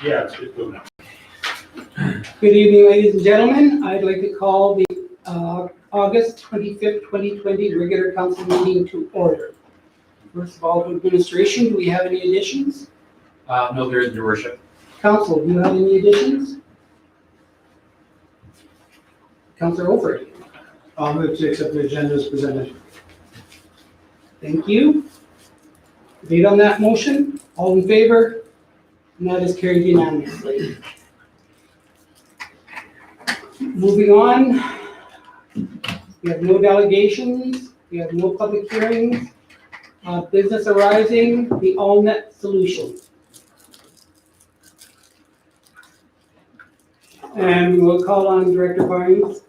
Yeah, it's good now. Good evening, ladies and gentlemen. I'd like to call the August 25th, 2020 regular council meeting to order. First of all, to administration, do we have any additions? No, there isn't, Your Worship. Council, do you have any additions? Councilor Overy. I'll move to accept the agenda as presented. Thank you. Debate on that motion? All in favor? And that is carried unanimously. Moving on, we have no delegations, we have no public hearings, business arising, the AllNet solution. And we'll call on Director Barnes.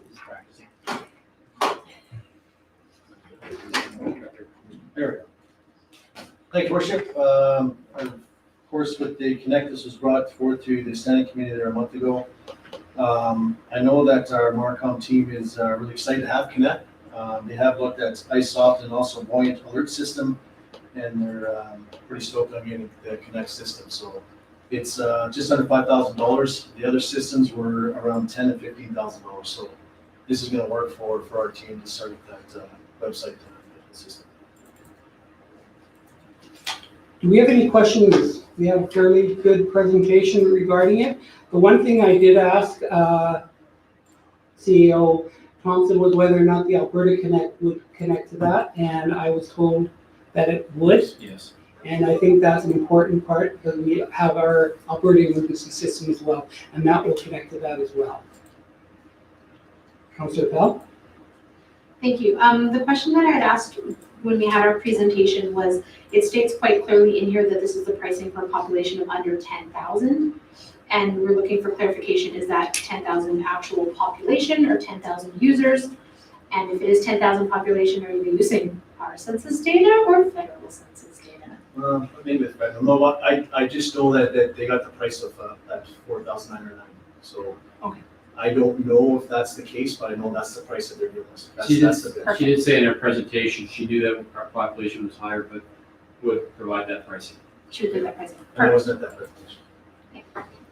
There we go. Thank you, Worship. Of course, with the Connect, this was brought forth to the Standing Committee there a month ago. I know that our Marcom team is really excited to have Connect. They have looked at ISOFT and also Buoyant Alert System, and they're pretty stoked on getting the Connect system. So it's just under $5,000. The other systems were around $10,000 to $15,000. So this is going to work for our team to start that website system. Do we have any questions? We have a fairly good presentation regarding it. The one thing I did ask CEO Thompson was whether or not the Alberta Connect would connect to that, and I was told that it would. Yes. And I think that's an important part because we have our Alberta emergency system as well, and that will connect to that as well. Councillor Pell? Thank you. The question that I had asked when we had our presentation was, it states quite clearly in here that this is the pricing for a population of under 10,000. And we're looking for clarification, is that 10,000 actual population or 10,000 users? And if it is 10,000 population, are you using our census data or federal census data? Maybe with federal. No, I just know that they got the price of that $4,990. So Okay. I don't know if that's the case, but I know that's the price that they're giving us. She That's the bid. did say in her presentation, she knew that our population was higher, but would provide that pricing. Should do that pricing. I wasn't at that presentation.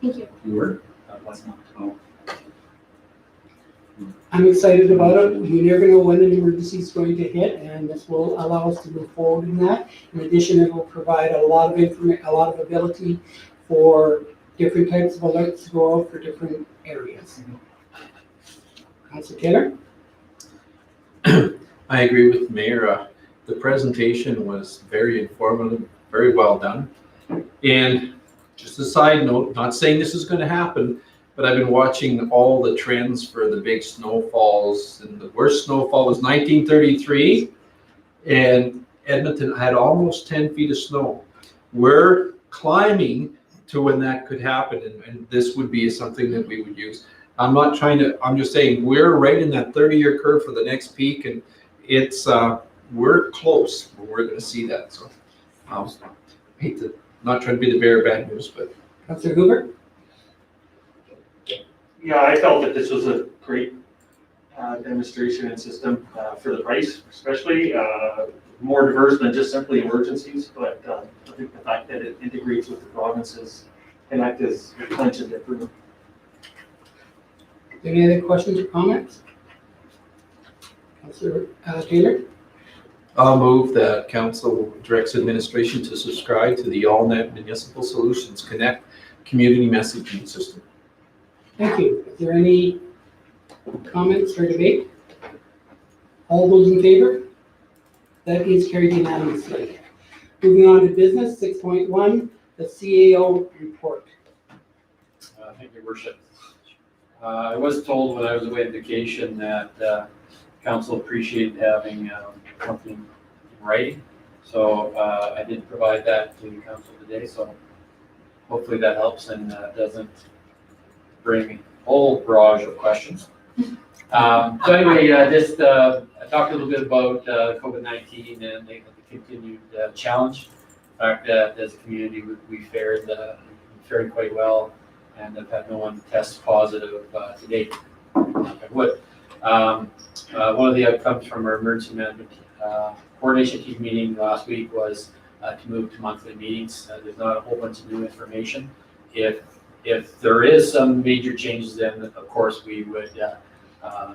Thank you. You were? Was not. Oh. I'm excited about it. You never know when an emergency is going to hit, and this will allow us to move forward in that. In addition, it will provide a lot of information, a lot of ability for different types of alerts to go out for different areas. Councilor Taylor? I agree with the Mayor. The presentation was very informative, very well done. And just a side note, not saying this is going to happen, but I've been watching all the trends for the big snowfalls, and the worst snowfall was 1933, and Edmonton had almost 10 feet of snow. We're climbing to when that could happen, and this would be something that we would use. I'm just saying we're right in that 30-year curve for the next peak, and it's we're close. We're going to see that. So I hate to not try to be the bearer of bad news, but Councilor Hoover? Yeah, I felt that this was a great demonstration and system for the price, especially more diverse than just simply emergencies. But I think the fact that it integrates with the province's Connect is a bunch of different. Any other questions or comments? Councilor Taylor? I'll move that council directs administration to subscribe to the AllNet Municipal Solutions Connect Community Messaging System. Thank you. Is there any comments or debate? All those in favor? That is carried unanimously. Moving on to business, 6.1, the CAO report. Thank you, Your Worship. I was told when I was away on vacation that council appreciated having something in writing. So I did provide that to council today. So hopefully that helps and doesn't bring a whole barrage of questions. So anyway, I talked a little bit about COVID-19 and the continued challenge. The fact that as a community we fared quite well and have had no one test positive to date. One of the outcomes from our emergency management coordination team meeting last week was to move to monthly meetings. There's not a whole bunch of new information. If If there is some major changes, then of course we would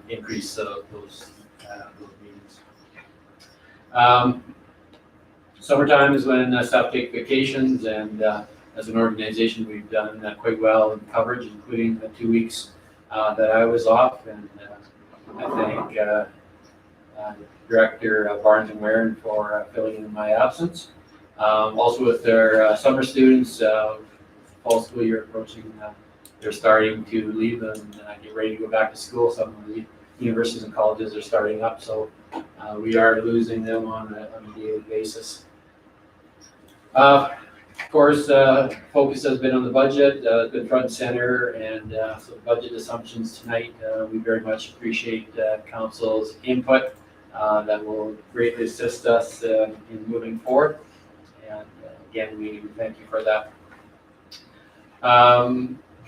increase those meetings. Summertime is when staff take vacations, and as an organization, we've done quite well in coverage, including the 2 weeks that I was off, and I thank Director Barnes and Warren for filling in my absence. Also with their summer students, fall school year approaching, they're starting to leave and get ready to go back to school. Some of the universities and colleges are starting up, so we are losing them on a daily basis. Of course, focus has been on the budget, been front and center, and so the budget assumptions tonight, we very much appreciate council's input. That will greatly assist us in moving forward. And again, we thank you for that.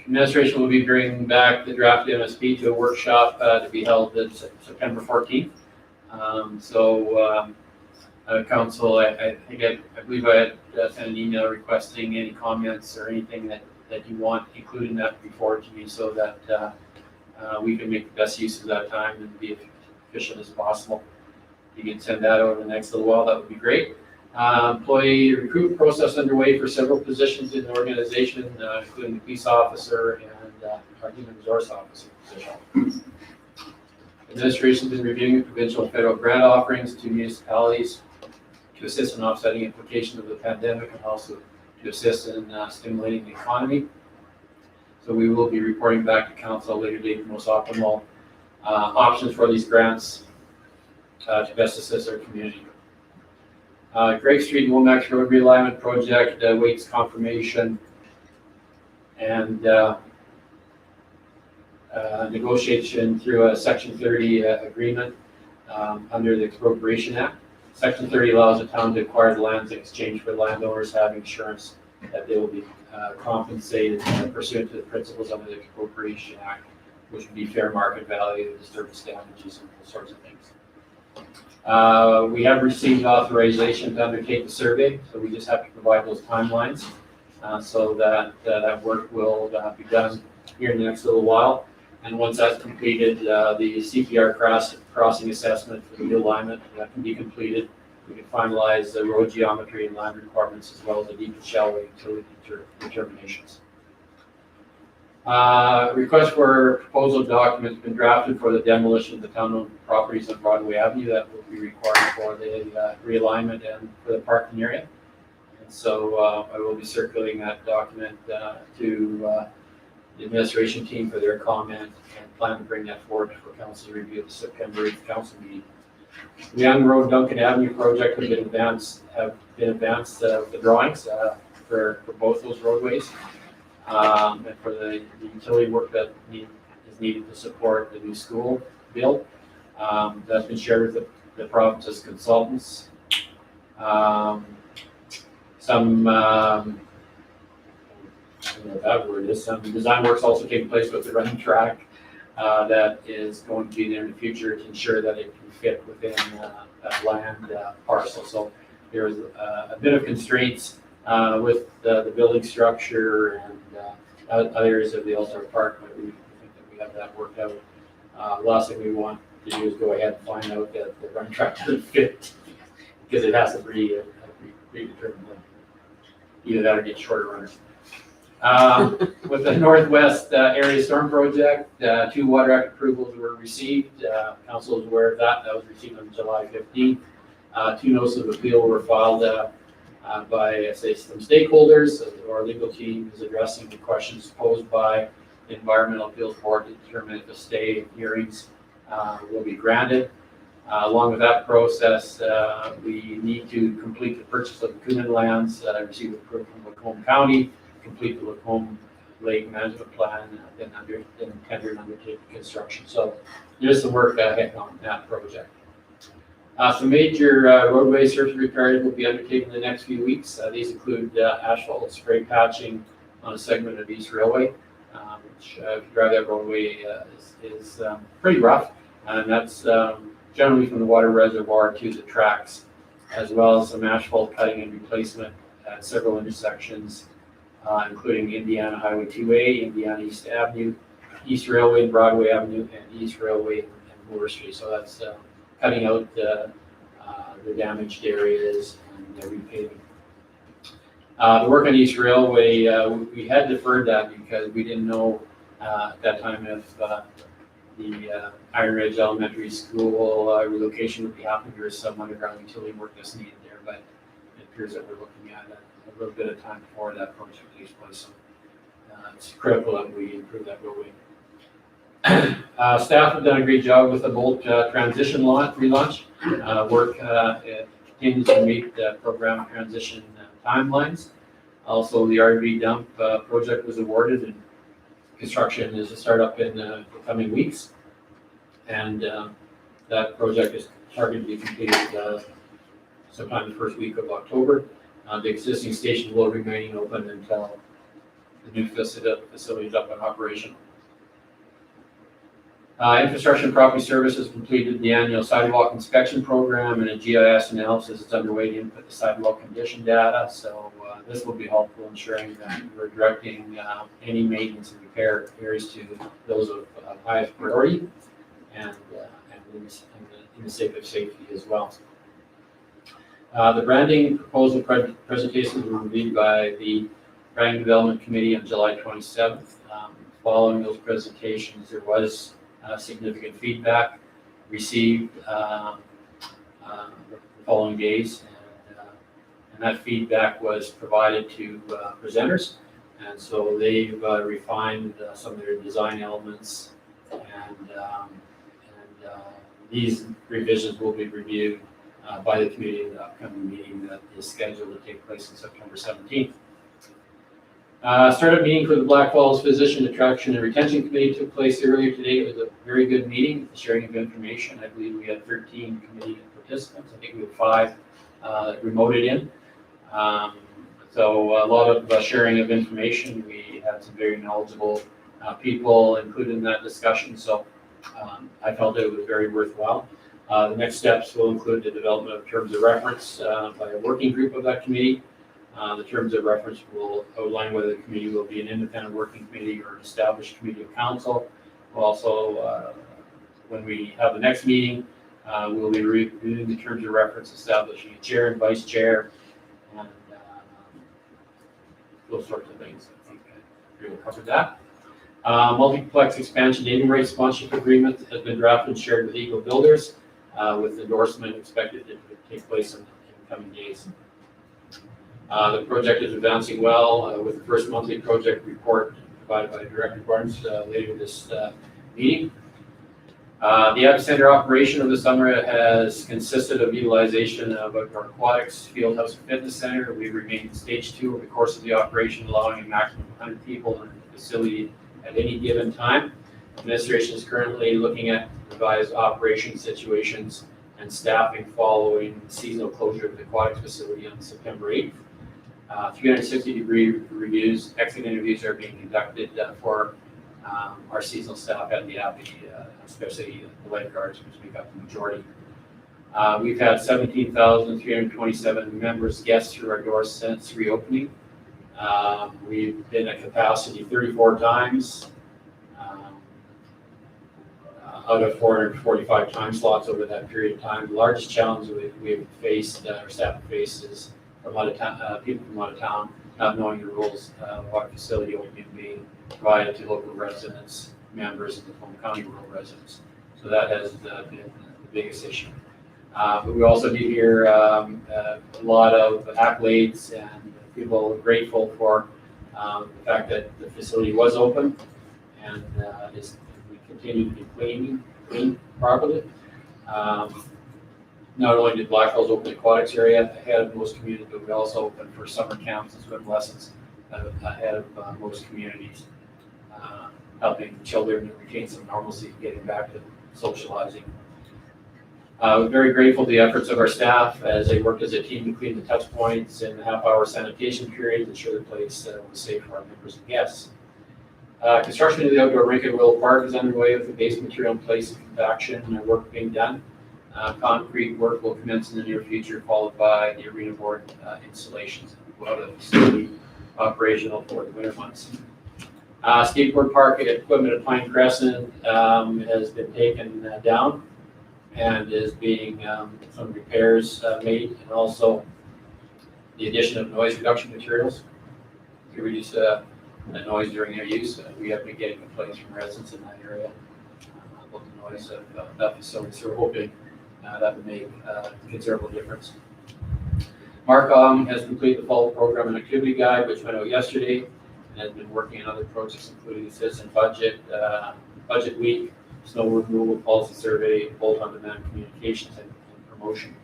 Administration will be bringing back the draft MSP to a workshop to be held on September 14th. Council, I believe I had sent an email requesting any comments or anything that you want included in that before to me, so that we can make the best use of that time and be efficient as possible. If you can send that over the next little while, that would be great. Employee recruitment process underway for several positions in the organization, including the police officer and our human resource officer position. Administration has been reviewing provincial and federal grant offerings to municipalities to assist in offsetting implications of the pandemic and also to assist in stimulating the economy. So we will be reporting back to council later date the most optimal options for these grants to best assist our community. Greg Street and Womack Road realignment project waits confirmation and negotiation through a Section 30 agreement under the Expropriation Act. Section 30 allows the town to acquire the lands in exchange for landowners having assurance that they will be compensated pursuant to the principles under the Expropriation Act, which would be fair market value, disturbance damages, and those sorts of things. We have received authorization to undertake the survey, so we just have to provide those timelines so that that work will be done here in the next little while. And once that's completed, the CPR crossing assessment for the new alignment that can be completed. We can finalize the road geometry and land requirements as well as the deep and shallow utility determinations. Request for proposal document has been drafted for the demolition of the town-owned properties on Broadway Avenue that will be required for the realignment and for the parking area. And so I will be circulating that document to the administration team for their comment and plan to bring that forward for council review at the September 8th council meeting. The Young Road Duncan Avenue project have been advanced the drawings for both those roadways. And for the utility work that is needed to support the new school build. That's been shared with the province's consultants. Some design works also taking place with the running track that is going to be there in the future to ensure that it can fit within that land parcel. So there's a bit of constraints with the building structure and other areas of the All-Star Park, but we think that we have that worked out. The last thing we want to do is go ahead and find out that the running track doesn't fit because it has to be predetermined. Either that or get shorter runners. With the Northwest Area Storm Project, 2 Water Act approvals were received. Council is aware of that. That was received on July 15th. 2 notices of appeal were filed by some stakeholders. Our legal team is addressing the questions posed by the Environmental Appeals Board to determine if a stay hearings will be granted. Along with that process, we need to complete the purchase of the Coonan lands that I received approval from Lacombe County, complete the Lacombe Lake Management Plan, then tender and undertake construction. So there's some work ahead on that project. Some major roadway surface repairs will be undertaken in the next few weeks. These include asphalt and spray patching on a segment of East Railway, which if you drive that roadway is pretty rough, and that's generally from the water reservoir to the tracks, as well as some asphalt cutting and replacement at several intersections including Indiana Highway 2A, Indiana East Avenue, East Railway and Broadway Avenue, and East Railway and Bloor Street. So that's cutting out the damaged areas and repaving. The work on East Railway, we had deferred that because we didn't know at that time if the Iron Ridge Elementary School relocation would be happening. There is some underground utility work that's needed there, but it appears that we're looking at a little bit of time before that project takes place. So it's critical that we improve that roadway. Staff have done a great job with the Bolt transition relaunch. Work continues to meet the program transition timelines. Also, the RV dump project was awarded, and construction is to start up in the coming weeks. And that project is targeted to be completed sometime the first week of October. The existing station will remain open until the new facility is up and operational. Infrastructure and Property Services completed the annual sidewalk inspection program, and a GIS analysis is underway to input the sidewalk condition data. So this will be helpful ensuring that we're directing any maintenance and repair areas to those of highest priority and in the sake of safety as well. The branding proposal presentations were reviewed by the Branding Development Committee on July 27th. Following those presentations, there was significant feedback received the following days, and that feedback was provided to presenters, and so they've refined some of their design elements, and these revisions will be reviewed by the committee in the upcoming meeting that is scheduled to take place on September 17th. Startup meeting for the Blackfalds Physician Attraction and Retention Committee took place earlier today. It was a very good meeting, sharing of information. I believe we had 13 committee participants. I think we had 5 remoted in. So a lot of sharing of information. We had some very knowledgeable people included in that discussion. So I felt that it was very worthwhile. The next steps will include the development of terms of reference by a working group of that committee. The terms of reference will outline whether the committee will be an independent working committee or an established committee of council. We'll also, when we have the next meeting, we'll be reviewing the terms of reference, establishing a chair and vice chair, and those sorts of things. I think we will cover that. Multiplex expansion naming rights sponsorship agreement has been drafted and shared with Eagle Builders, with endorsement expected to take place in the coming days. The project is advancing well with the first monthly project report provided by Director Barnes later this meeting. The epicenter operation of the summer has consisted of utilization of our aquatics, field house, and fitness center. We remain in stage 2 over the course of the operation, allowing a maximum of 100 people in the facility at any given time. Administration is currently looking at revised operation situations and staffing following the seasonal closure of the aquatics facility on September 8th. 360-degree reviews, exit interviews are being conducted for our seasonal staff at the Abbey, especially the lifeguards, which make up the majority. We've had 17,327 members, guests through our doors since reopening. We've been at capacity 34 times out of 445 time slots over that period of time. The largest challenge we've faced, our staff faces, from out of town, people from out of town not knowing the rules of our facility opening being provided to local residents, members, and the Macomb County rural residents. So that has been the biggest issue. But we also did hear a lot of accolades, and people are grateful for the fact that the facility was open and we continue to be clean properly. Not only did Blackfalds open the aquatics area ahead of most communities, but we also opened for summer camps and swim lessons ahead of most communities, helping children retain some normalcy, getting back to socializing. We're very grateful to the efforts of our staff as they worked as a team to clean the touch points in the half-hour sanitation period, ensure the place was safe for our members and guests. Construction of the outdoor rink at Willow Park is underway with the base material in place and compaction and work being done. Concrete work will commence in the near future, followed by the arena board installations out of the facility operational for the winter months. Skateboard park equipment at Pine Crescent has been taken down and is being some repairs made, and also the addition of noise reduction materials to reduce the noise during their use. We have been getting complaints from residents in that area about the noise of that facility, so we're hoping that would make a considerable difference. Marcom has completed the fall program and activity guide, which went out yesterday, and has been working on other projects, including the citizen budget, budget week, snow removal, policy survey, both on-demand communications and promotion.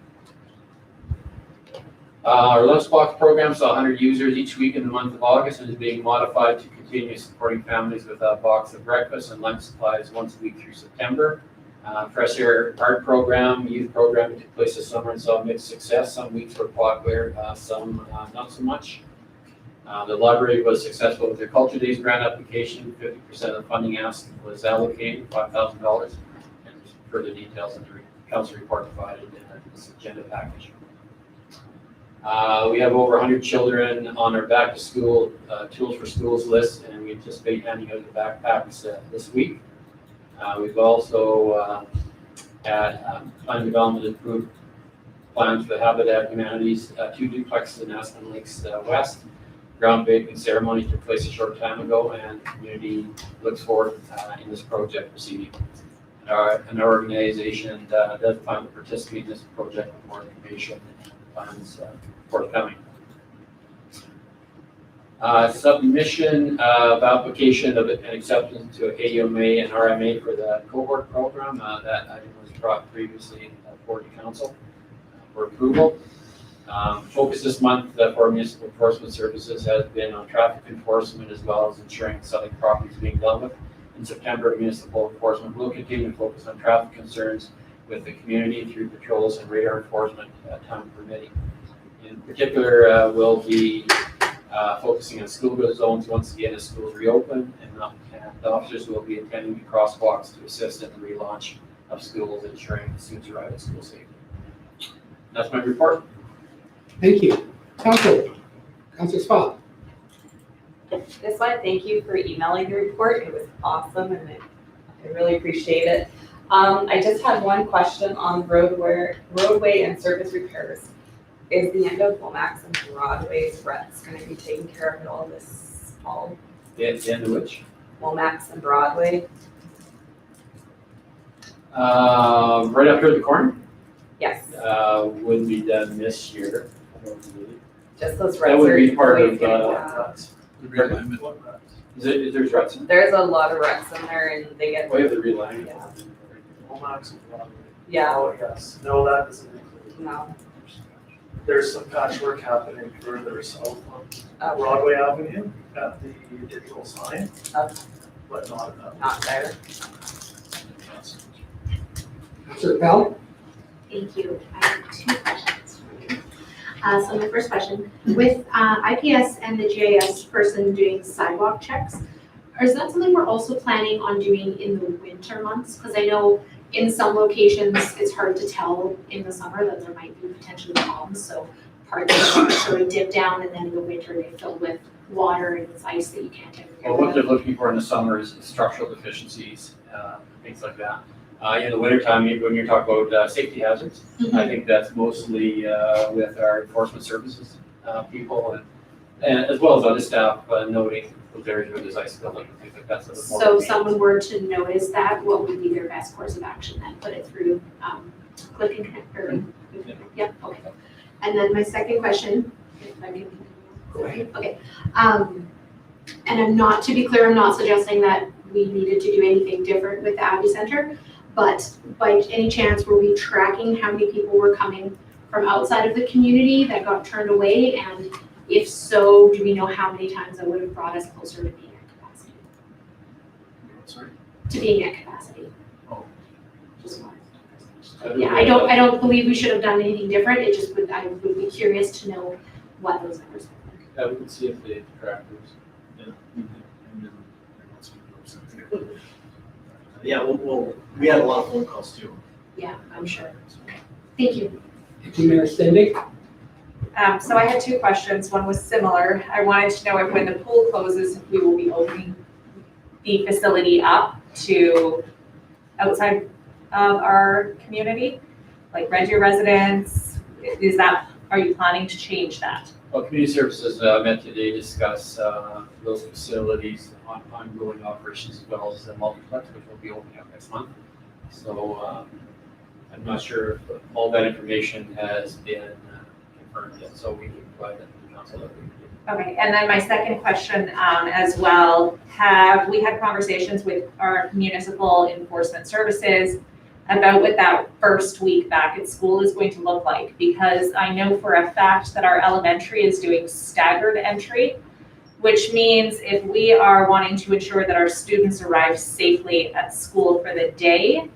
Our lunchbox program saw 100 users each week in the month of August and is being modified to continue supporting families with a box of breakfast and lunch supplies once a week through September. Fresh Air Art Program, youth program took place this summer and saw mixed success. Some weeks were popular, some not so much. The library was successful with their Culture Days grant application. 50% of the funding asked was allocated, $5,000. And further details in the council report provided in this agenda package. We have over 100 children on our back to school tools for schools list, and we anticipate handing out the backpacks this week. We've also had plan development approved plans for the Habitat Humanities 2 duplexes in Aspen Lakes West. Groundbreaking ceremony took place a short time ago, and the community looks forward in this project proceeding. An organization does plan to participate in this project with more information and plans forthcoming. Submission of application of an acceptance to AUMA and RMA for the cohort program. That item was brought previously forward to council for approval. Focus this month for municipal enforcement services has been on traffic enforcement as well as ensuring selling property is being dealt with. In September, municipal enforcement will continue to focus on traffic concerns with the community through patrols and radar enforcement, time permitting. In particular, we'll be focusing on school zones once again as schools reopen, and the officers will be attending the crosswalks to assist in the relaunch of schools, ensuring students arrive at school safely. That's my report. Thank you. Council Spot. Just want to thank you for emailing the report. It was awesome and I really appreciate it. I just had one question on roadway and surface repairs. Is the end of Lomax and Broadway's ruts going to be taken care of at all this fall? Yeah, the end of which? Lomax and Broadway? Right up here at the corner? Yes, Would be done this year. just those ruts. That would be are part always of, getting bad. Is there's ruts in? There's a lot of ruts in there and they get, Oh, you have the relining. yeah, Lomax and Broadway. yeah, Oh, yes. No, that isn't included. no. There's some patchwork happening further south on Okay. Broadway Avenue at the digital sign, Okay. but not enough. Not there. Councilor Pell. Thank you. I have two questions for you. So my first question, with IPS and the GIS person doing sidewalk checks, is that something we're also planning on doing in the winter months? Because I know in some locations, it's hard to tell in the summer that there might be potentially bombs, so parts of them sort of dip down and then in the winter they fill with water and it's ice that you can't ever get Well, what rid they're of. looking for in the summer is structural deficiencies, things like that. In the wintertime, when you're talking about safety hazards, I think that's mostly with our enforcement services people and as well as other staff noting those areas where there's ice building and things like that. So it's more So of if a- someone were to notice that, what would be their best course of action then? Put it through click and connect or? Yep, okay. And then my second question, if I can. Go ahead. Okay. And to be clear, I'm not suggesting that we needed to do anything different with the Abbey Center, but by any chance, were we tracking how many people were coming from outside of the community that got turned away? And if so, do we know how many times that would have brought us closer to being at capacity? Sorry? To being at capacity? Oh. Just wanted to- Yeah, I don't believe we should have done anything different. It just would, I would be curious to know what those numbers look like. We can see if the tractors. Yeah, we had a lot of phone calls too. Yeah, I'm sure. Thank you. Thank you, Mayor Stendick. So I had two questions. One was similar. I wanted to know if when the pool closes, if we will be opening the facility up to outside of our community, like Red Deer residents. Are you planning to change that? Well, community services met today to discuss those facilities, ongoing operations, as well as the multiplex, which will be opening up next month. So I'm not sure if all that information has been confirmed yet, so we can provide that to the council. Okay, and then my second question as well, have we had conversations with our municipal enforcement services about what that first week back at school is going to look like? Because I know for a fact that our elementary is doing staggered entry, which means if we are wanting to ensure that our students arrive safely at school for the day,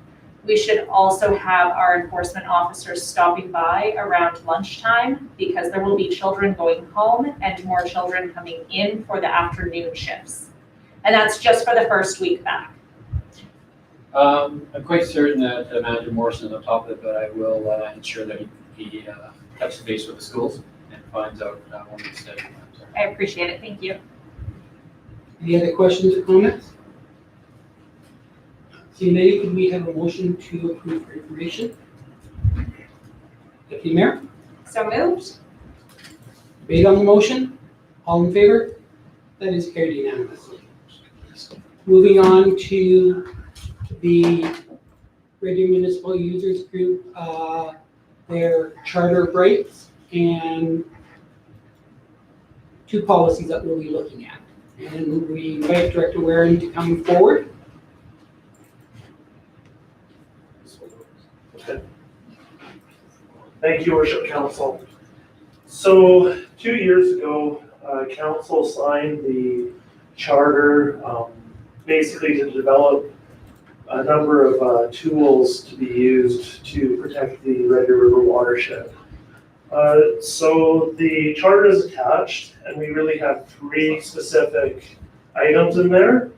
we should also have our enforcement officers stopping by around lunchtime, because there will be children going home and more children coming in for the afternoon shifts. And that's just for the first week back. I'm quite certain that Manager Morrison is on top of it, but I will ensure that he touches base with the schools and finds out when it's scheduled. I appreciate it, thank you. Any other questions or comments? Seeing any, can we have a motion to approve for information? Deputy Mayor, So moved? debate on the motion, all in favor? That is carried unanimously. Moving on to the Red Deer Municipal Users Group, their charter of rights and two policies that we'll be looking at. And we invite Director Waring to come forward. Thank you, Worship Council. So 2 years ago, council signed the charter, basically to develop a number of tools to be used to protect the Red Deer River watershed. So the charter is attached, and we really have 3 specific items in there.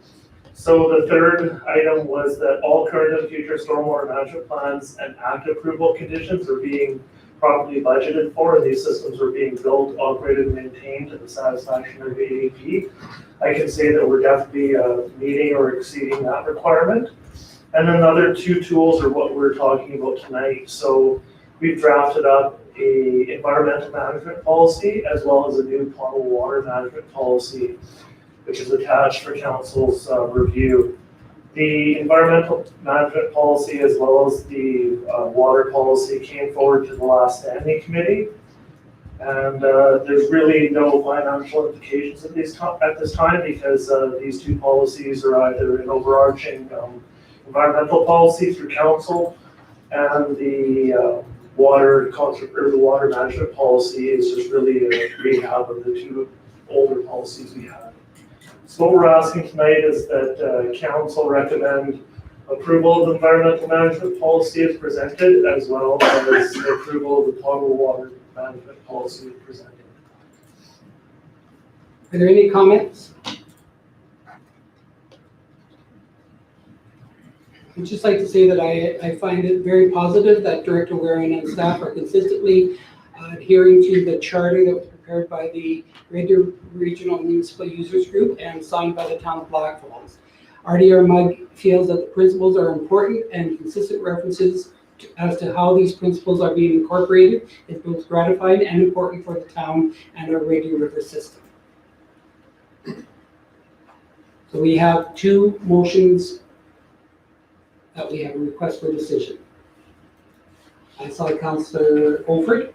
So the third item was that all current and future stormwater management plans and act approval conditions are being properly budgeted for, and these systems are being built, operated, and maintained to the satisfaction of ADP. I can say that we're definitely meeting or exceeding that requirement. And then the other 2 tools are what we're talking about tonight. So we've drafted up a environmental management policy as well as a new potable water management policy, which is attached for council's review. The environmental management policy as well as the water policy came forward to the last standing committee. And there's really no financial implications at this time because these 2 policies are either an overarching environmental policy through council, and the water management policy is just really a rehab of the 2 older policies we had. So what we're asking tonight is that council recommend approval of the environmental management policy as presented, as well as approval of the potable water management policy as presented. Are there any comments? I'd just like to say that I find it very positive that Director Waring and staff are consistently adhering to the charter that was prepared by the Red Deer Regional Municipal Users Group and signed by the town of Blackfalds. RDR feels that the principles are important, and consistent references as to how these principles are being incorporated is both gratifying and important for the town and our Red Deer River system. So we have 2 motions that we have a request for decision. I saw Councillor Olford.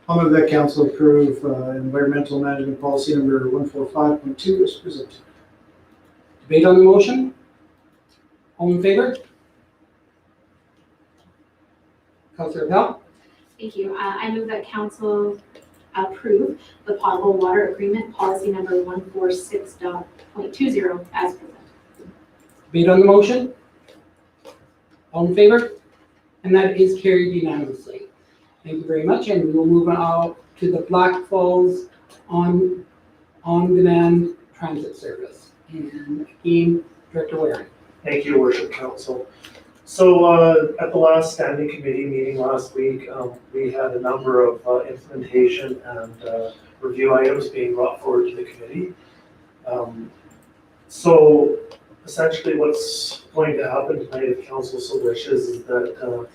I'll move that council approve environmental management policy number 145.2 as presented. Debate on the motion? All in favor? Councillor Pell? Thank you. I move that council approve the potable water agreement policy number 146.20 as presented. Debate on the motion? All in favor? And that is carried unanimously. Thank you very much, and we will move on to the Blackfalds on-demand transit service. And again, Director Waring. Thank you, Worship Council. So at the last standing committee meeting last week, we had a number of implementation and review items being brought forward to the committee. So essentially what's going to happen tonight, if council so wishes, is that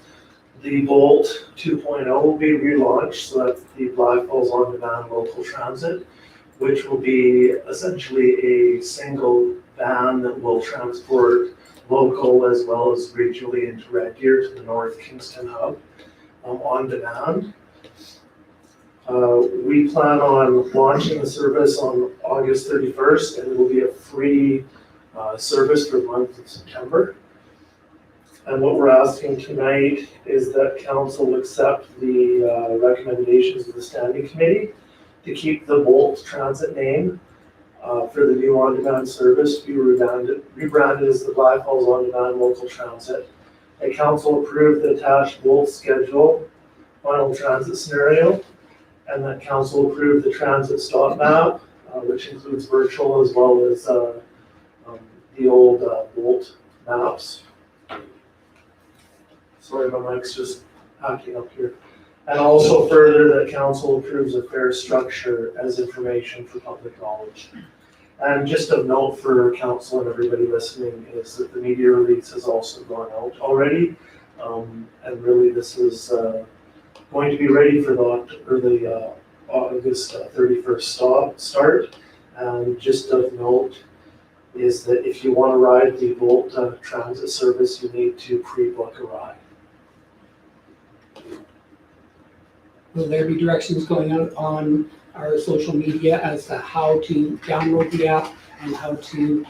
the Bolt 2.0 will be relaunched. So that's the Blackfalds on-demand local transit, which will be essentially a single van that will transport local as well as regionally into Red Deer to the North Kingston hub on demand. We plan on launching the service on August 31st, and it will be a free service for the month of September. And what we're asking tonight is that council accept the recommendations of the standing committee to keep the Bolt Transit name for the new on-demand service, be rebranded as the Blackfalds On-Demand Local Transit. The council approved the attached Bolt schedule, final transit scenario, and that council approved the transit stop map, which includes virtual as well as the old Bolt maps. Sorry, my mic's just acting up here. And also further, that council approves a fare structure as information for public knowledge. And just of note for council and everybody listening is that the media release has also gone out already. And really this is going to be ready for the August 31st start. And just of note is that if you want to ride the Bolt transit service, you need to pre-book a ride. Will there be directions going out on our social media as to how to download the app and how to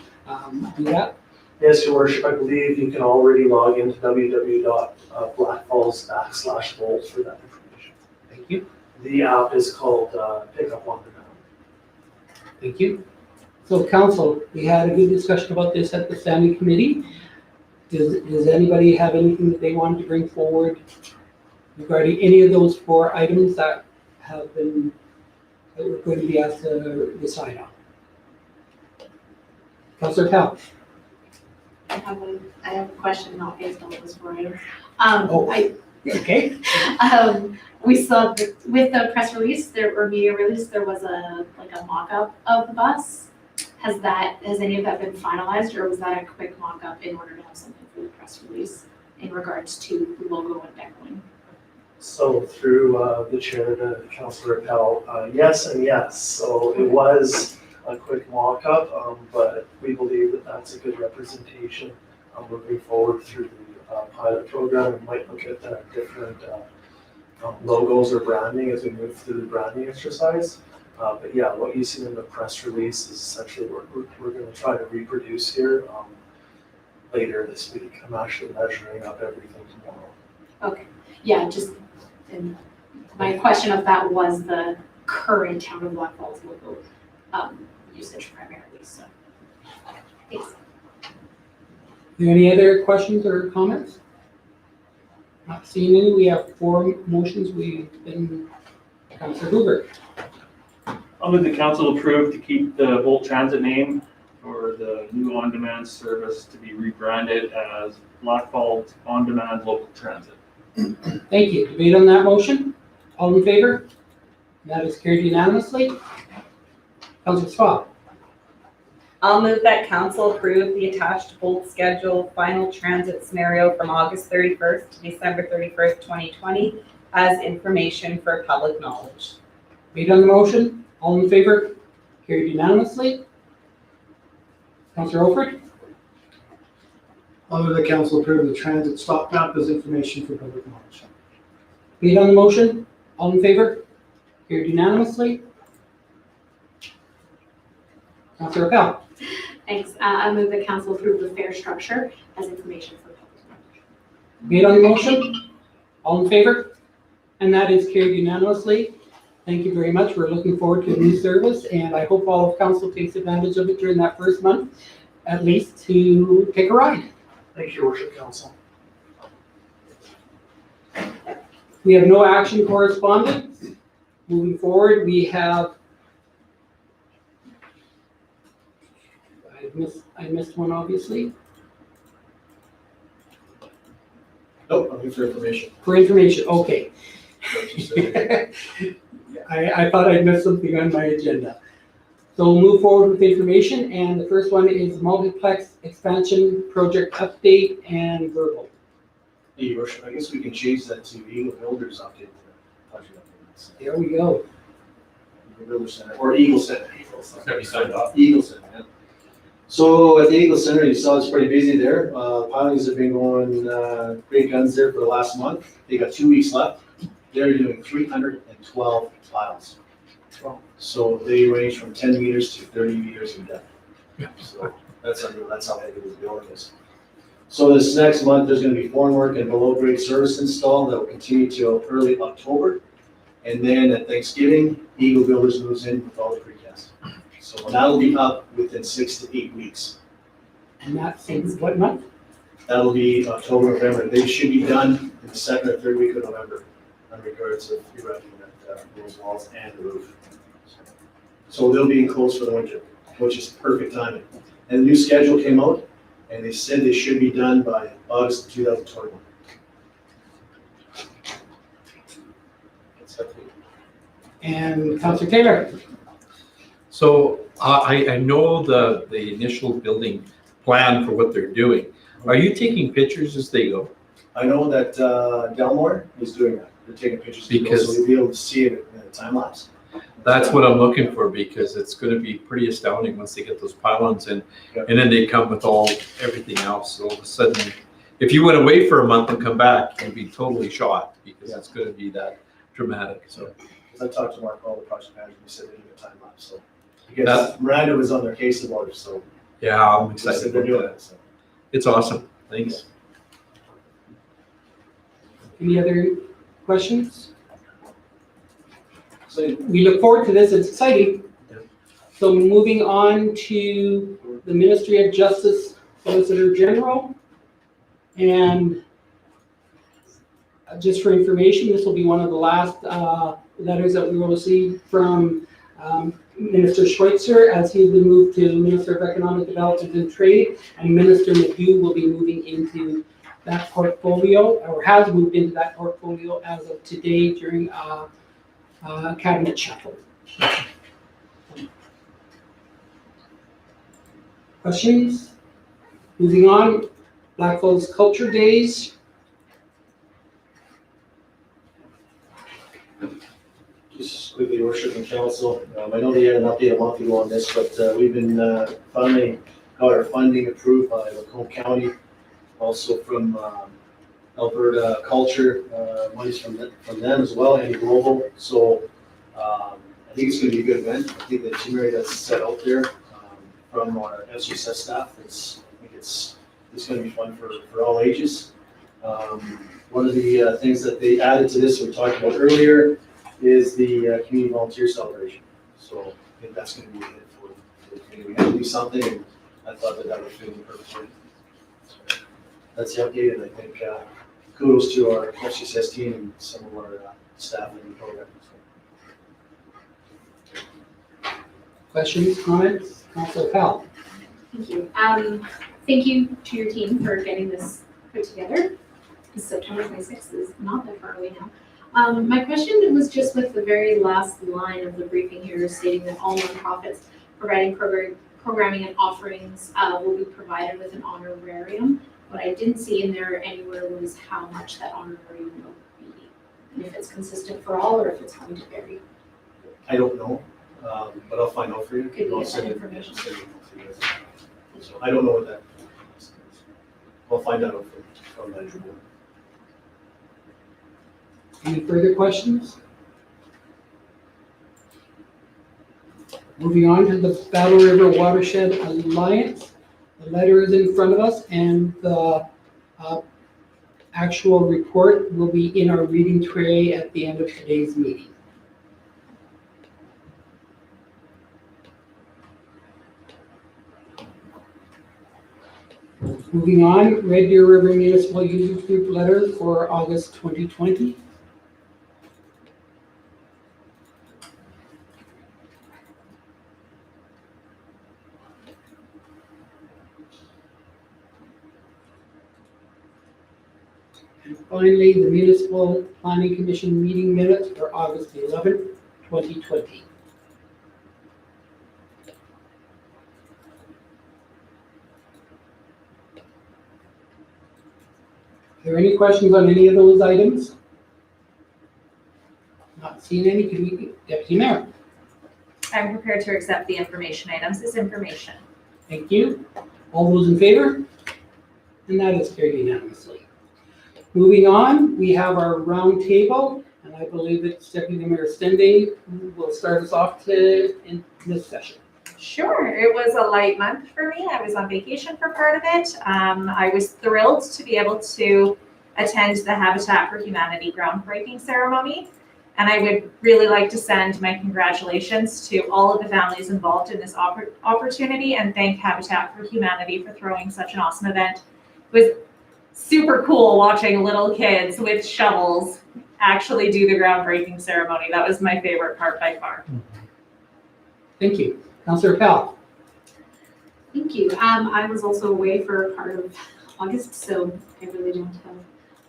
do that? Yes, Your Worship, I believe you can already log into www.blackfalls.com/Bolt for that information. Thank you. The app is called Pickup on Demand. Thank you. So council, we had a good discussion about this at the standing committee. Does anybody have anything that they want to bring forward regarding any of those 4 items that have been, that we're going to be asked to decide on? Councillor Powell. I have a question not based on those 4 items. Okay. We saw with the press release or media release, there was a mock-up of the bus. Has any of that been finalized, or was that a quick mock-up in order to have something for the press release in regards to the logo and decorating? So through the chair to Councillor Pell, yes and yes. So it was a quick mock-up, but we believe that that's a good representation moving forward through the pilot program. We might look at different logos or branding as we move through the branding exercise. But yeah, what you see in the press release is essentially what we're going to try to reproduce here later this week. I'm actually measuring up everything tomorrow. Okay, yeah, and my question of that was the current Town of Blackfalds logo usage primarily, so. Thanks. Are there any other questions or comments? Not seeing any. We have 4 motions. We've been, Councillor Hoover. I'll move the council approve to keep the Bolt Transit name for the new on-demand service to be rebranded as Blackfalds On-Demand Local Transit. Thank you. Debate on that motion? All in favor? That is carried unanimously. Councillor Swab. I'll move that council approve the attached Bolt schedule final transit scenario from August 31st to December 31st, 2020 as information for public knowledge. Debate on the motion? All in favor? Carried unanimously. Councillor Olford. I'll move the council approve the transit stop map as information for public knowledge. Debate on the motion? All in favor? Carried unanimously. Councillor Appel. Thanks. I move the council approve the fare structure as information for public knowledge. Debate on the motion? All in favor? And that is carried unanimously. Thank you very much. We're looking forward to a new service, and I hope all of council takes advantage of it during that first month, at least to take a ride. Thank you, Your Worship, Council. We have no action correspondence. Moving forward, we have, I missed one obviously. Looking for information. For information, okay. What you said. I thought I'd missed something on my agenda. So we'll move forward with information, and the first one is multiplex expansion project update and verbal. Hey, Your Worship, I guess we can change that to Eagle Builders update. Project updates. There we go. Eagle Builder Center, or Eagle Center. Have you signed off? Eagle Center, yeah. So at the Eagle Center, you saw it's pretty busy there. Pilings have been going great guns there for the last month. They got 2 weeks left. They're doing 312 piles. So they range from 10 meters to 30 meters in depth. So that's how heavy this building is. So this next month, there's gonna be formwork and below grade service install that will continue till early October. And then at Thanksgiving, Eagle Builders moves in with all the precast. So that'll be up within 6 to 8 weeks. And that's in what month? That'll be October, November. They should be done in the second or third week of November in regards to erecting those walls and the roof. So they'll be closed for the winter, which is perfect timing. And the new schedule came out, and they said they should be done by August 2021. And Councilor Taylor? So I know the initial building plan for what they're doing. Are you taking pictures as they go? I know that Delmore is doing that. They're taking pictures, Because- so you'll be able to see it in a time lapse. That's what I'm looking for, because it's gonna be pretty astounding once they get those pylons in. Yep. And then they come with everything else. So all of a sudden, if you went away for a month and come back, you'd be totally shocked, because it's gonna be that dramatic, so. Because I talked to Mark, all the project manager, he said they need a time lapse, so. Because Miranda was on their case about it, so Yeah, I'm they excited said they're about doing that. it, so. It's awesome. Thanks. Any other questions? So We look forward to this, it's exciting. Yeah. So moving on to the Ministry of Justice Solicitor General. And just for information, this will be one of the last letters that we will receive from Minister Schweitzer, as he will move to Minister of Economic Development and Trade, and Minister Nadeau will be moving into that portfolio, or has moved into that portfolio as of today during cabinet shuffle. Questions? Moving on, Blackfalds Culture Days. just quickly, Your Worship and Council, I know they had an update a month ago on this, but we've been finally got our funding approved by Macomb County, also from Alberta Culture, money's from them as well, and Global. So I think it's going to be a good event. I think the itinerary that's set out there from our SGSS staff, I think it's going to be fun for all ages. One of the things that they added to this, we talked about earlier, is the community volunteer celebration. So I think that's going to be it for the community. We have to do something, and I thought that would fit in perfectly. So that's the update, and I think kudos to our SGSS team and some of our staff in the program. Questions, comments? Councilor Powell. Thank you. Thank you to your team for getting this put together. September 26th is not that far away now. My question was just with the very last line of the briefing here, stating that all nonprofits providing programming and offerings will be provided with an honorarium. What I didn't see in there anywhere was how much that honorarium will be, and if it's consistent for all, or if it's going to vary. I don't know, but I'll find out for you. Could we I'll get send that it- information? send it to you guys. So I don't know what that is. I'll find out from Andrew. Any further questions? Moving on to the Battle River Watershed Alliance. The letter is in front of us, and the actual report will be in our reading tray at the end of today's meeting. Moving on, Red Deer River Municipal Users Group letter for August 2020. And finally, the Municipal Planning Commission meeting minutes for August 11th, 2020. Are there any questions on any of those items? Not seeing any, can we, Deputy Mayor? I'm prepared to accept the information items as information. Thank you. All those in favor? And that is carried unanimously. Moving on, we have our round table, and I believe it's Deputy Mayor Stende who will start us off in this session. Sure, it was a light month for me. I was on vacation for part of it. I was thrilled to be able to attend the Habitat for Humanity groundbreaking ceremony. And I would really like to send my congratulations to all of the families involved in this opportunity and thank Habitat for Humanity for throwing such an awesome event. It was super cool watching little kids with shovels actually do the groundbreaking ceremony. That was my favorite part by far. Thank you. Councillor Pell. Thank you. I was also away for part of August, so I really don't have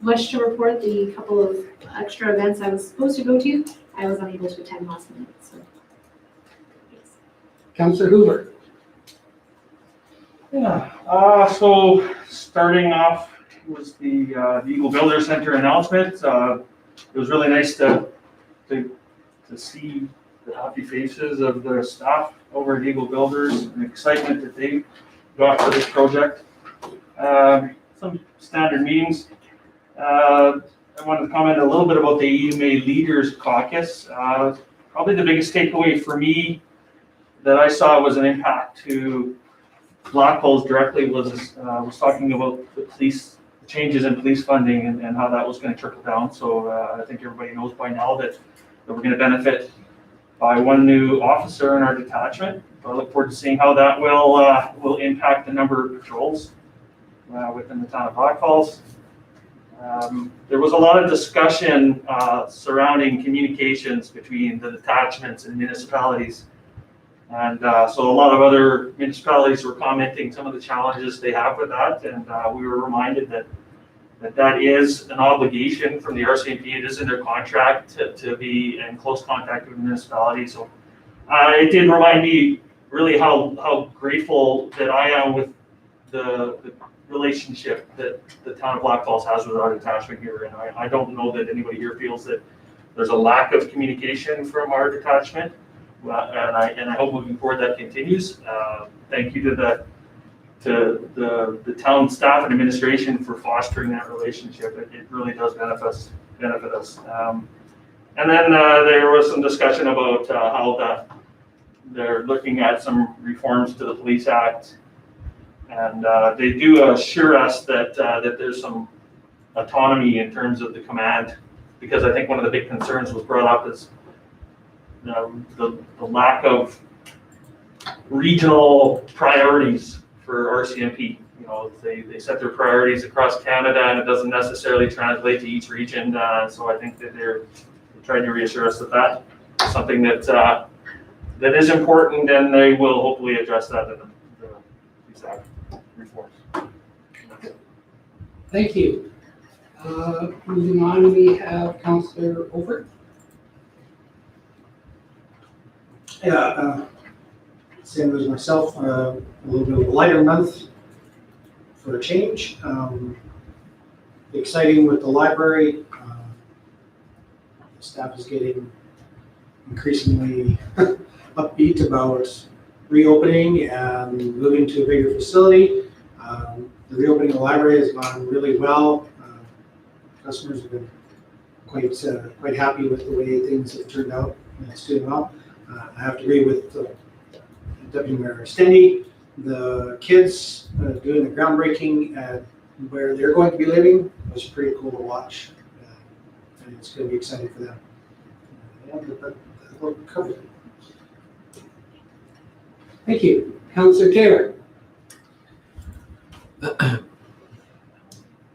much to report. The couple of extra events I was supposed to go to, I was unable to attend last minute, so. Yes. Councillor Hoover. Yeah, so starting off was the Eagle Builder Center announcement. It was really nice to see the happy faces of the staff over at Eagle Builders and the excitement that they got for this project. Some standard meetings. I wanted to comment a little bit about the EMA Leaders Caucus. Probably the biggest takeaway for me that I saw was an impact to Blackfalds directly was talking about the police, the changes in police funding and how that was going to trickle down. So I think everybody knows by now that we're going to benefit by one new officer in our detachment. I look forward to seeing how that will impact the number of patrols within the town of Blackfalds. There was a lot of discussion surrounding communications between the detachments and municipalities. And so a lot of other municipalities were commenting some of the challenges they have with that. And we were reminded that is an obligation from the RCMP. It is in their contract to be in close contact with the municipality. So it did remind me really how grateful that I am with the relationship that the town of Blackfalds has with our detachment here. And I don't know that anybody here feels that there's a lack of communication from our detachment. And I hope moving forward that continues. Thank you to the town staff and administration for fostering that relationship. It really does benefit us. And then there was some discussion about how they're looking at some reforms to the Police Act. And they do assure us that there's some autonomy in terms of the command, because I think one of the big concerns was brought up is the lack of regional priorities for RCMP. You know, they set their priorities across Canada, and it doesn't necessarily translate to each region. So I think that they're trying to reassure us that that's something that is important, and they will hopefully address that in the Police Act reforms. Thank you. Moving on, we have Councillor Over. Yeah, same as myself, a little bit of a lighter month for a change. Exciting with the library. The staff is getting increasingly upbeat about reopening and moving to a bigger facility. The reopening of the library has gone really well. Customers have been quite happy with the way things have turned out, and it's doing well. I have to agree with Deputy Mayor Steny. The kids doing the groundbreaking at where they're going to be living was pretty cool to watch. And it's going to be exciting for them. That will cover it. Thank you. Councillor Taylor.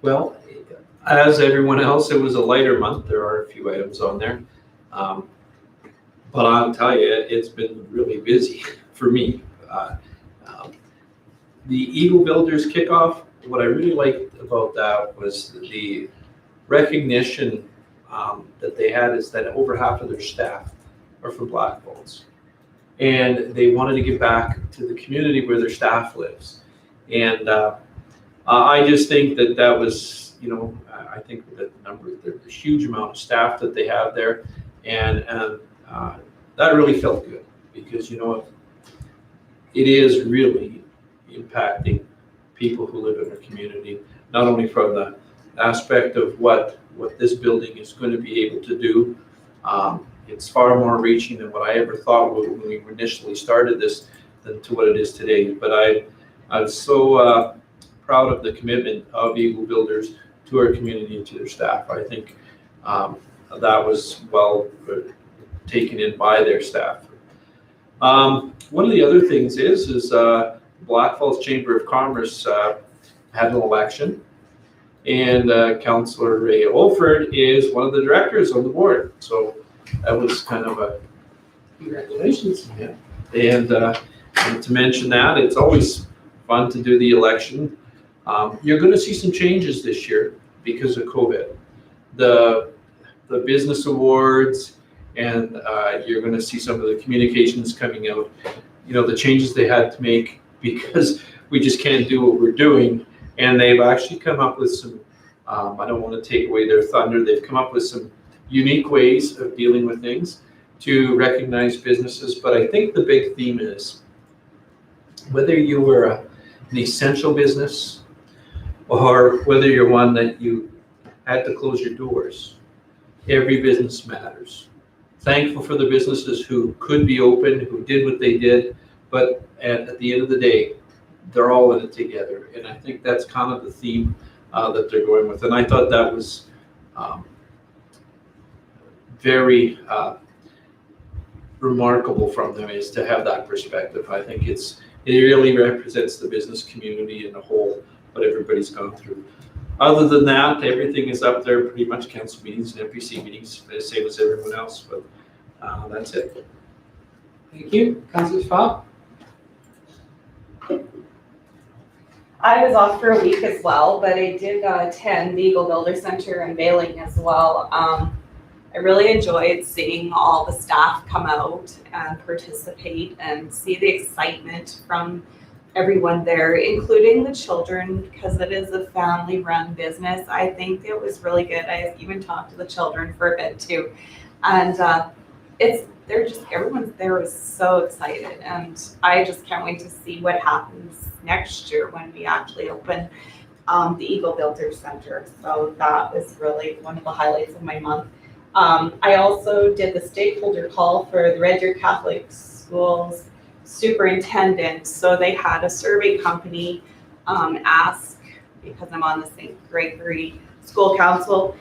Well, as everyone else, it was a lighter month. There are a few items on there. But I'll tell you, it's been really busy for me. The Eagle Builders kickoff, what I really liked about that was the recognition that they had is that over half of their staff are from Blackfalds. And they wanted to give back to the community where their staff lives. And I just think that that was, I think that the huge amount of staff that they have there, and that really felt good because, it is really impacting people who live in our community, not only from the aspect of what this building is going to be able to do. It's far more reaching than what I ever thought when we initially started this than to what it is today. But I'm so proud of the commitment of Eagle Builders to our community and to their staff. I think that was well taken in by their staff. One of the other things is Blackfalds Chamber of Commerce had an election, and Councillor Ray Olford is one of the directors on the board. So that was kind of a Congratulations. yeah. And to mention that, it's always fun to do the election. You're going to see some changes this year because of COVID. The business awards, and you're going to see some of the communications coming out. The changes they had to make because we just can't do what we're doing. And they've actually come up with some, I don't want to take away their thunder, they've come up with some unique ways of dealing with things to recognize businesses. But I think the big theme is whether you were an essential business or whether you're one that you had to close your doors, every business matters. Thankful for the businesses who could be open, who did what they did, but at the end of the day, they're all in it together. And I think that's kind of the theme that they're going with. And I thought that was very remarkable from them, is to have that perspective. I think it really represents the business community in a whole, what everybody's gone through. Other than that, everything is up there, pretty much council meetings and MPC meetings, the same as everyone else, but that's it. Thank you. Councillor Schwab? I was off for a week as well, but I did attend the Eagle Builder Center in Bailing as well. I really enjoyed seeing all the staff come out and participate and see the excitement from everyone there, including the children, because it is a family-run business. I think it was really good. I even talked to the children for a bit too, and everyone's there was so excited, and I just can't wait to see what happens next year when we actually open the Eagle Builder Center. So that was really one of the highlights of my month. I also did the stakeholder call for the Red Deer Catholic Schools superintendent. So they had a survey company ask, because I'm on the St. Gregory School Council,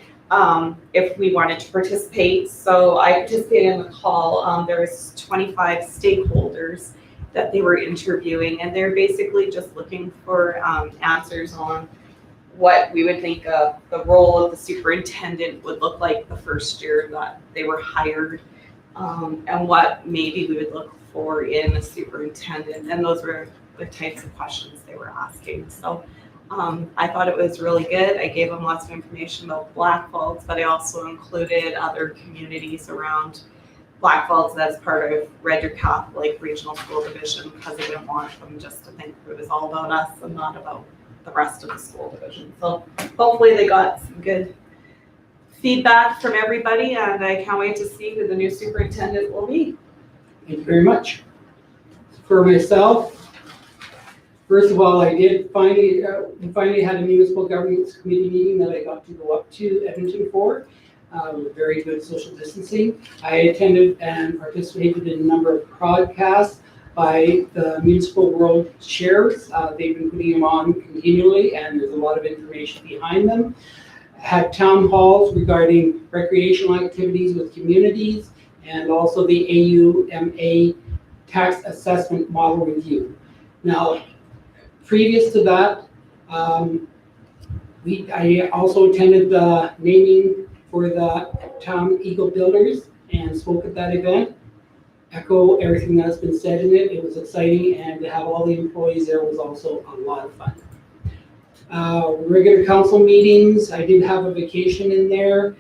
if we wanted to participate. So I participated in the call. There was 25 stakeholders that they were interviewing, and they're basically just looking for answers on what we would think of the role of the superintendent would look like the first year that they were hired, and what maybe we would look for in a superintendent. And those were the types of questions they were asking. So I thought it was really good. I gave them lots of information about Blackfalds, but I also included other communities around Blackfalds as part of Red Deer Catholic Regional School Division, because I didn't want them just to think it was all about us and not about the rest of the school division. So hopefully they got some good feedback from everybody, and I can't wait to see who the new superintendent will be. Thank you very much. For myself, first of all, we finally had a municipal governance committee meeting that I got to go up to Edmonton for. With very good social distancing. I attended and participated in a number of podcasts by the municipal world chairs. They've been putting them on continually, and there's a lot of information behind them. Had town halls regarding recreational activities with communities, and also the AUMA tax assessment model review. Now, previous to that, I also attended the naming for the town Eagle Builders and spoke at that event. Echo everything that's been said in it. It was exciting, and to have all the employees there was also a lot of fun. Regular council meetings, I did have a vacation in there.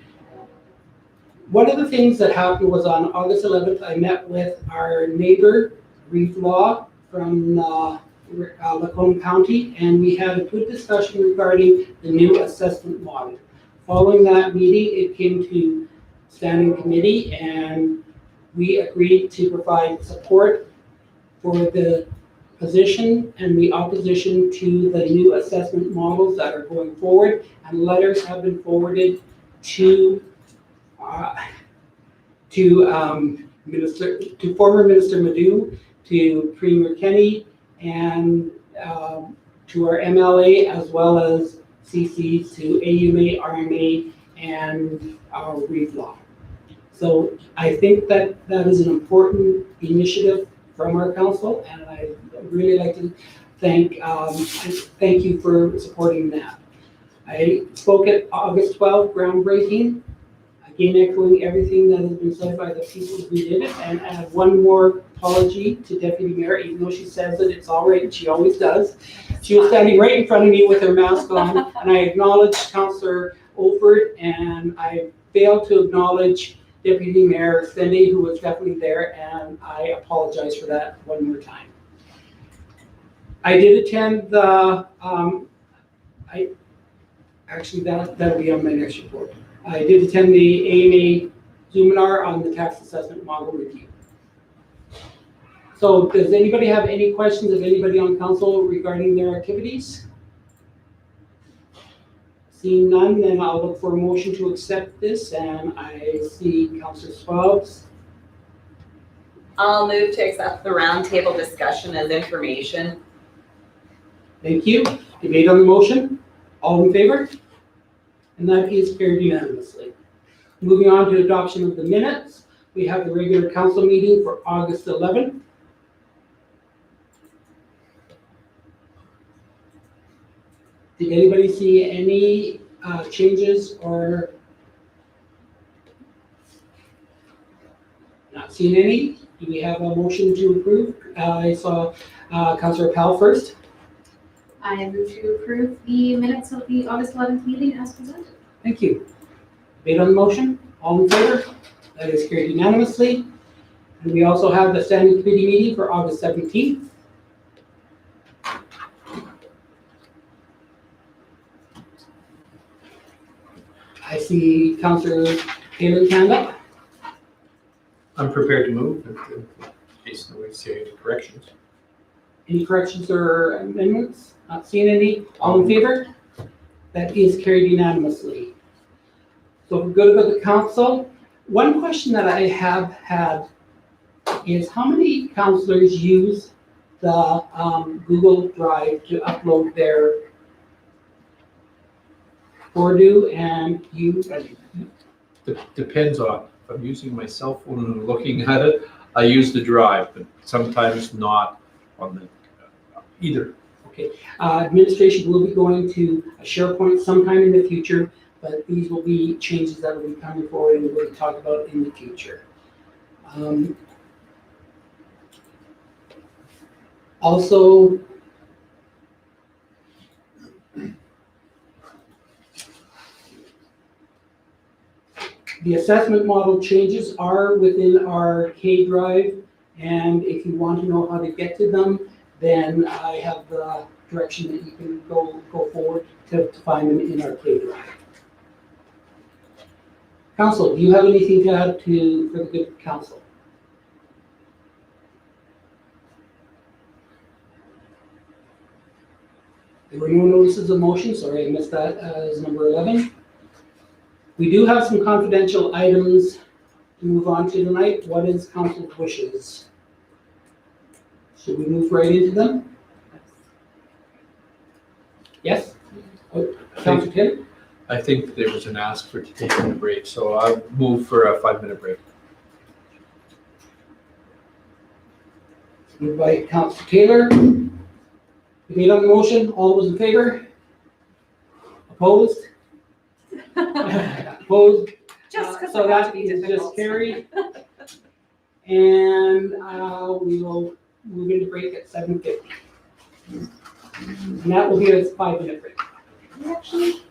One of the things that happened was on August 11th, I met with our neighbor, Reeve Law, from Lacombe County, and we had a good discussion regarding the new assessment model. Following that meeting, it came to standing committee, and we agreed to provide support for the position and the opposition to the new assessment models that are going forward, and letters have been forwarded to former Minister Madhu, to Premier Kenny, and to our MLA, as well as CCs to AUMA, RMA, and our Reeve Law. So I think that is an important initiative from our council, and I really like to thank you for supporting that. I spoke at August 12th, groundbreaking, again echoing everything that has been said by the people who did it, and add one more apology to Deputy Mayor, even though she says that it's all right, and she always does. She was standing right in front of me with her mask on, and I acknowledged Councillor Olford, and I failed to acknowledge Deputy Mayor Cindy, who was definitely there, and I apologize for that one more time. I did attend the, that'll be on my next report. I did attend the AMA Zoominar on the tax assessment model review. So does anybody have any questions of anybody on council regarding their activities? Seeing none, then I'll look for a motion to accept this, and I see Councillor Schwab's. I'll move to accept the roundtable discussion as information. Thank you. Debate on the motion. All in favor? And that is carried unanimously. Moving on to adoption of the minutes. We have the regular council meeting for August 11th. Did anybody see any changes or not seen any? Do we have a motion to approve? I saw Councillor Powell first. I move to approve the minutes of the August 11th meeting as presented. Thank you. Debate on the motion. All in favor? That is carried unanimously. And we also have the standing committee meeting for August 17th. I see Councillor Taylor's hand up. I'm prepared to move in case nobody see any corrections. Any corrections or amendments? Not seeing any. All in favor? That is carried unanimously. So we're good with the council. One question that I have had is how many councillors use the Google Drive to upload their Urdu and use? Depends on, if I'm using my cell phone and looking at it, I use the drive, but sometimes not on the either. Okay, administration will be going to a SharePoint sometime in the future, but these will be changes that will be coming forward and we'll talk about in the future. Also, the assessment model changes are within our K drive, and if you want to know how to get to them, then I have the direction that you can go forward to find them in our K drive. Council, do you have anything to add for the good council? There were no notices of motion, sorry I missed that as number 11. We do have some confidential items to move on to tonight. What is council's wishes? Should we move right into them? Yes? Oh, Councilor Taylor? I think there was an ask for to take a break, so I'll move for a 5-minute break. Moved by Councilor Taylor. Debate on the motion. All those in favor? Opposed? Opposed? Just because So it has to that be is difficult. just carried. And we will move into break at 7:50. And that will be a 5-minute break. actually.